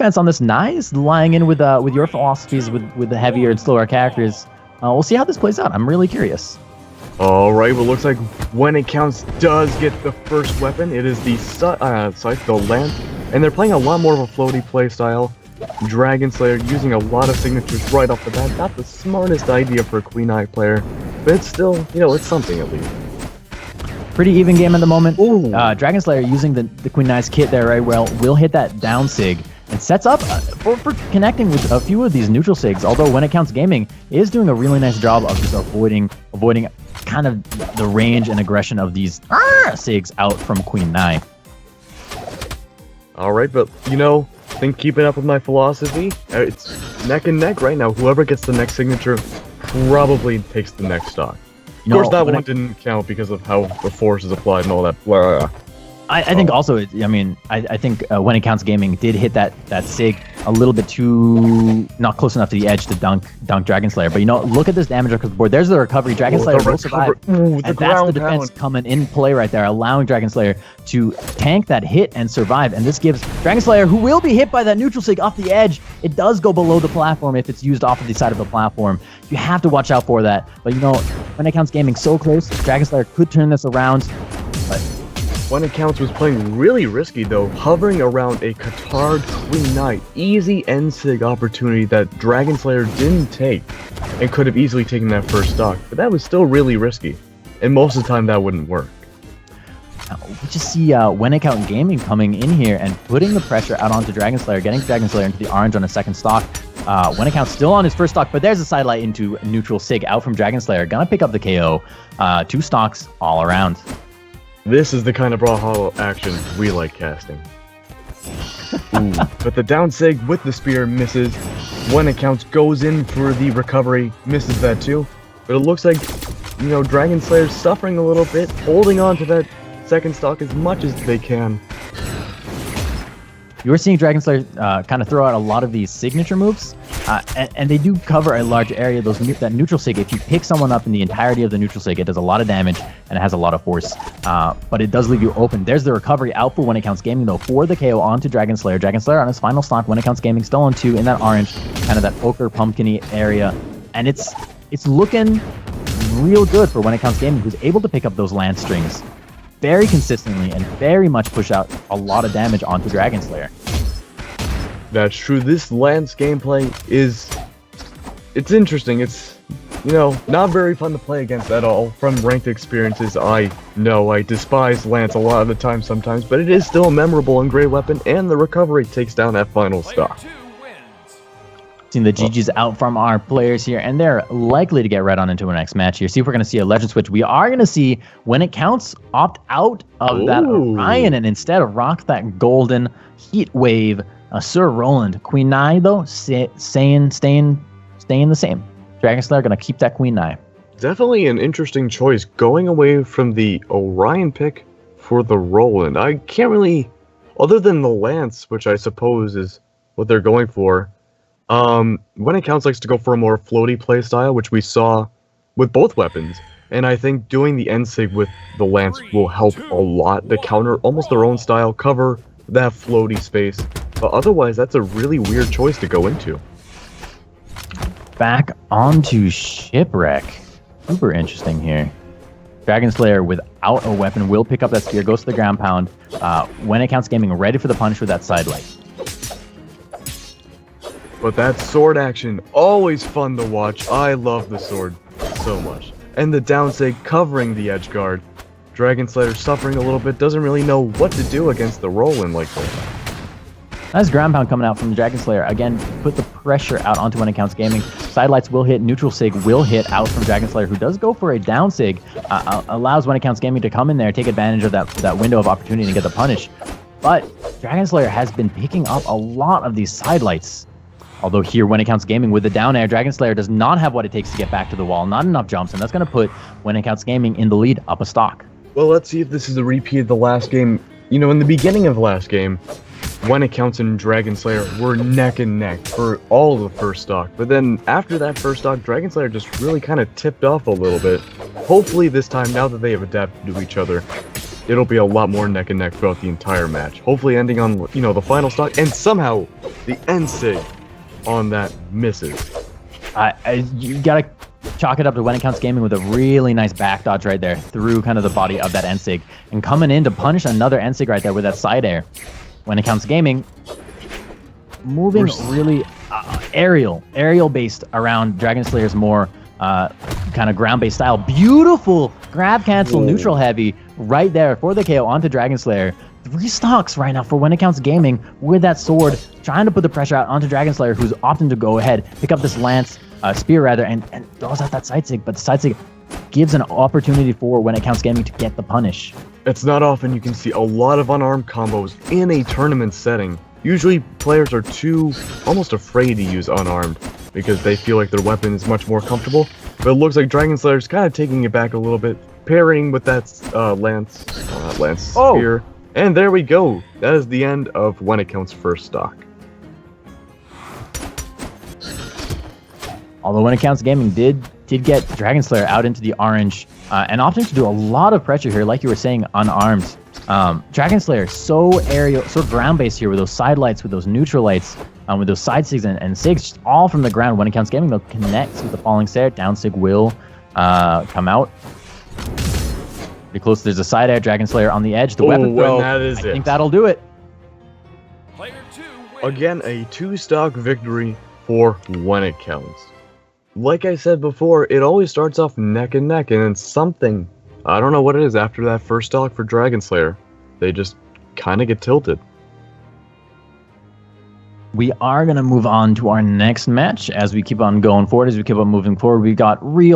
defense on this nice, lying in with your philosophies with the heavier and slower characters. We'll see how this plays out. I'm really curious. All right, well, looks like When It Counts does get the first weapon. It is the Scythe, the Lance, and they're playing a lot more of a floaty play style. DragonSlayer using a lot of signatures right off the bat. Not the smartest idea for a Queen Eye player, but it's still, you know, it's something at least. Pretty even game at the moment. DragonSlayer using the Queen Eye's kit there right well will hit that down sig and sets up for connecting with a few of these neutral sigs. Although When It Counts Gaming is doing a really nice job of just avoiding kind of the range and aggression of these sigs out from Queen Eye. All right, but you know, I think keeping up with my philosophy, it's neck and neck right now. Whoever gets the next signature probably takes the next stock. Of course, that one didn't count because of how the force is applied and all that. Blah. I think also, I think When It Counts Gaming did hit that sig a little bit too not close enough to the edge to dunk DragonSlayer. But you know, look at this damage across the board. There's the recovery. DragonSlayer will survive. And that's the defense coming in play right there, allowing DragonSlayer to tank that hit and survive. And this gives DragonSlayer, who will be hit by that neutral sig off the edge, it does go below the platform if it's used off of the side of the platform. You have to watch out for that. But you know, When It Counts Gaming so close, DragonSlayer could turn this around. But When It Counts was playing really risky though, hovering around a Qatar Queen Knight, easy end sig opportunity that DragonSlayer didn't take, and could have easily taken that first stock, but that was still really risky, and most of the time that wouldn't work. We just see When It Counts Gaming coming in here and putting the pressure out onto DragonSlayer, getting DragonSlayer into the orange on a second stock. When It Counts still on his first stock, but there's a sidelight into neutral sig out from DragonSlayer, gonna pick up the KO. 2 stocks all around. This is the kind of Brawlhalla action we like casting. But the down sig with the spear misses. When It Counts goes in for the recovery, misses that too. But it looks like, you know, DragonSlayer's suffering a little bit, holding on to that second stock as much as they can. You are seeing DragonSlayer kind of throw out a lot of these signature moves, and they do cover a large area. That neutral sig, if you pick someone up in the entirety of the neutral sig, it does a lot of damage and it has a lot of force, but it does leave you open. There's the recovery out for When It Counts Gaming though for the KO onto DragonSlayer. DragonSlayer on his final stock. When It Counts Gaming still on 2 in that orange, kind of that ochre pumpkin-y area, and it's looking real good for When It Counts Gaming, who's able to pick up those lance strings very consistently and very much push out a lot of damage onto DragonSlayer. That's true. This Lance gameplay it's interesting. It's, you know, not very fun to play against at all. From ranked experiences, I know I despise Lance a lot of the time sometimes, but it is still a memorable and great weapon, and the recovery takes down that final stock. Seeing the GG's out from our players here, and they're likely to get right on into our next match here. See if we're going to see a legend switch. We are going to see When It Counts opt out of that Orion and instead rock that golden heat wave. Sir Roland. Queen Eye though, staying the same. DragonSlayer going to keep that Queen Eye. Definitely an interesting choice, going away from the Orion pick for the Roland. I can't really, other than the Lance, which I suppose is what they're going for. When It Counts likes to go for a more floaty play style, which we saw with both weapons. And I think doing the end sig with the Lance will help a lot to counter almost their own style, cover that floaty space. But otherwise, that's a really weird choice to go into. Back onto Shipwreck. Super interesting here. DragonSlayer without a weapon will pick up that spear, goes to the ground pound. When It Counts Gaming ready for the punish with that sidelight. But that sword action, always fun to watch. I love the sword so much. And the down sig covering the edge guard. DragonSlayer suffering a little bit, doesn't really know what to do against the Roland like this. Nice ground pound coming out from the DragonSlayer. Again, put the pressure out onto When It Counts Gaming. Sidelights will hit, neutral sig will hit out from DragonSlayer, who does go for a down sig. Allows When It Counts Gaming to come in there, take advantage of that window of opportunity and get the punish. But DragonSlayer has been picking up a lot of these sidelights. Although here, When It Counts Gaming with the down air, DragonSlayer does not have what it takes to get back to the wall. Not enough jumps, and that's going to put When It Counts Gaming in the lead, up a stock. Well, let's see if this is a repeat of the last game. You know, in the beginning of the last game, When It Counts and DragonSlayer were neck and neck for all of the first stock. But then after that first stock, DragonSlayer just really kind of tipped off a little bit. Hopefully this time, now that they have adapted to each other, it'll be a lot more neck and neck throughout the entire match. Hopefully ending on, the final stock, and somehow the end sig on that misses. You gotta chalk it up to WhenItCountsGaming with a really nice back dodge right there through kind of the body of that Ensig, and coming in to punish another Ensig right there with that side air. WhenItCountsGaming moving really aerial based around DragonSlayer's more kind of ground based style. Beautiful grab cancel neutral heavy right there for the KO onto DragonSlayer. 3 stocks right now for WhenItCountsGaming with that sword, trying to put the pressure out onto DragonSlayer, who's opting to go ahead, pick up this lance, spear rather, and throws out that side sig, but the side sig gives an opportunity for WhenItCountsGaming to get the punish. It's not often you can see a lot of unarmed combos in a tournament setting. Usually players are almost afraid to use unarmed because they feel like their weapon is much more comfortable, but it looks like DragonSlayer's kind of taking it back a little bit, parrying with that spear. And there we go. That is the end of WhenItCounts' first stock. Although WhenItCountsGaming did get DragonSlayer out into the orange and opting to do a lot of pressure here, like you were saying, unarmed. DragonSlayer so ground-based here with those side lights, with those neutral lights, with those side sigs and sigs, just all from the ground. WhenItCountsGaming, though, connects with the falling stair. Down sig will come out. Pretty close. There's a side air. DragonSlayer on the edge. The weapon throw. I think that'll do it. Again, a 2-stock victory for WhenItCounts. Like I said before, it always starts off neck and neck, and then something, I don't know what it is, after that first stock for DragonSlayer, they just kind of get tilted. We are going to move on to our next match as we keep on going forward, as we keep on moving forward. We got real